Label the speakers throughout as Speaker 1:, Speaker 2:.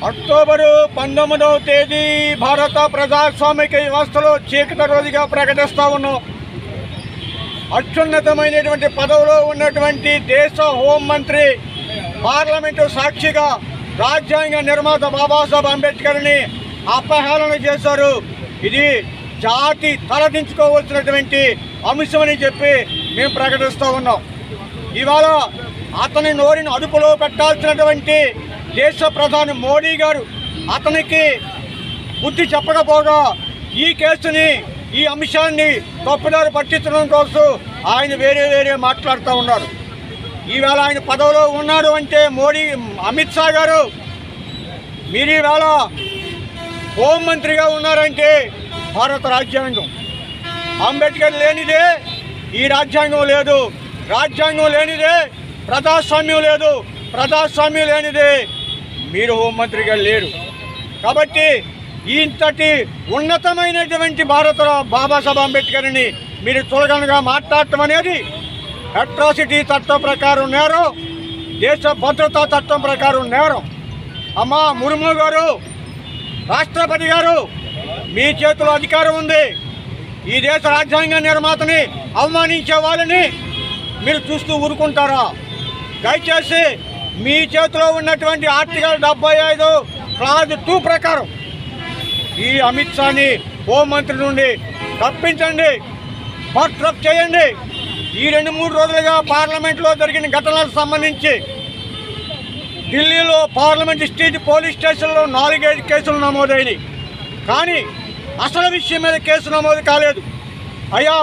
Speaker 1: October 19వ తేదీ భారత ప్రజాస్వామిక వ్యవస్థలో చీకటి రోజుగా ప్రకటిస్తూ ఉన్నాం. అత్యున్నతమైనటువంటి పదవిలో ఉన్నటువంటి దేశ హోంమంత్రి పార్లమెంటు సాక్షిగా రాజ్యాంగ నిర్మాత బాబాసాహెబ్ అంబేద్కర్ని అపహేళన చేశారు. ఇది జాతి తలదించుకోవాల్సినటువంటి అంశమని చెప్పి మేము ప్రకటిస్తూ ఉన్నాం. ఇవాళ అతని నోరిని అదుపులో పెట్టాల్సినటువంటి దేశ ప్రధాని మోడీ గారు అతనికి బుద్ధి చెప్పకపోగా ఈ కేసుని, ఈ అంశాన్ని తప్పుదారి పట్టించడం కోసం ఆయన వేరే మాట్లాడుతూ ఉన్నారు. ఈవేళ ఆయన పదవిలో ఉన్నాడు అంటే అమిత్ షా గారు మీరు ఈవేళ హోంమంత్రిగా ఉన్నారంటే భారత రాజ్యాంగం అంబేద్కర్ లేనిదే ఈ రాజ్యాంగం లేదు, రాజ్యాంగం లేనిదే ప్రజాస్వామ్యం లేదు, ప్రజాస్వామ్యం లేనిదే మీరు హోంమంత్రిగా లేరు. కాబట్టి ఇంతటి ఉన్నతమైనటువంటి బాబాసాహెబ్ అంబేద్కర్ని మీరు చులకనగా మాట్లాడటం అనేది అట్రాసిటీ చట్టం ప్రకారం నేరం, దేశ భద్రతా చట్టం ప్రకారం నేరం. అమ్మా ముర్ము గారు, రాష్ట్రపతి గారు, మీ చేతిలో అధికారం ఉంది. ఈ దేశ రాజ్యాంగ నిర్మాతని అవమానించే వాళ్ళని మీరు చూస్తూ ఊరుకుంటారా? దయచేసి మీ చేతిలో ఉన్నటువంటి ఆర్టికల్ 75 క్లాజ్ 2 ప్రకారం ఈ అమిత్ షాని హోంమంత్రి నుండి తప్పించండి, బర్తరఫ్ చేయండి. ఈ 2-3 రోజులుగా పార్లమెంట్లో జరిగిన ఘటనలకు సంబంధించి ఢిల్లీలో పార్లమెంట్ స్ట్రీట్ పోలీస్ స్టేషన్లో 4-5 కేసులు నమోదైనవి. కానీ అసలు విషయం మీద కేసు నమోదు కాలేదు. అయ్యా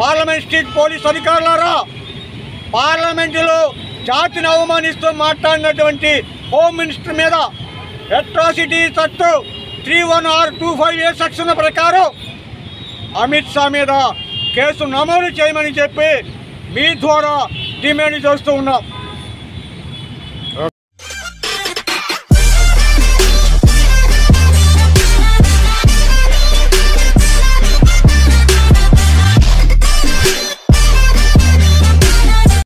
Speaker 1: పార్లమెంట్ స్ట్రీట్ పోలీస్ అధికారులారా, పార్లమెంటులో జాతిని అవమానిస్తూ మాట్లాడినటువంటి హోమ్ మినిస్టర్ మీద అట్రాసిటీ చట్టం 31R-25A సెక్షన్ ప్రకారం అమిత్ షా మీద కేసు నమోదు చేయమని చెప్పి మీ ద్వారా డిమాండ్ చేస్తూ ఉన్నాం.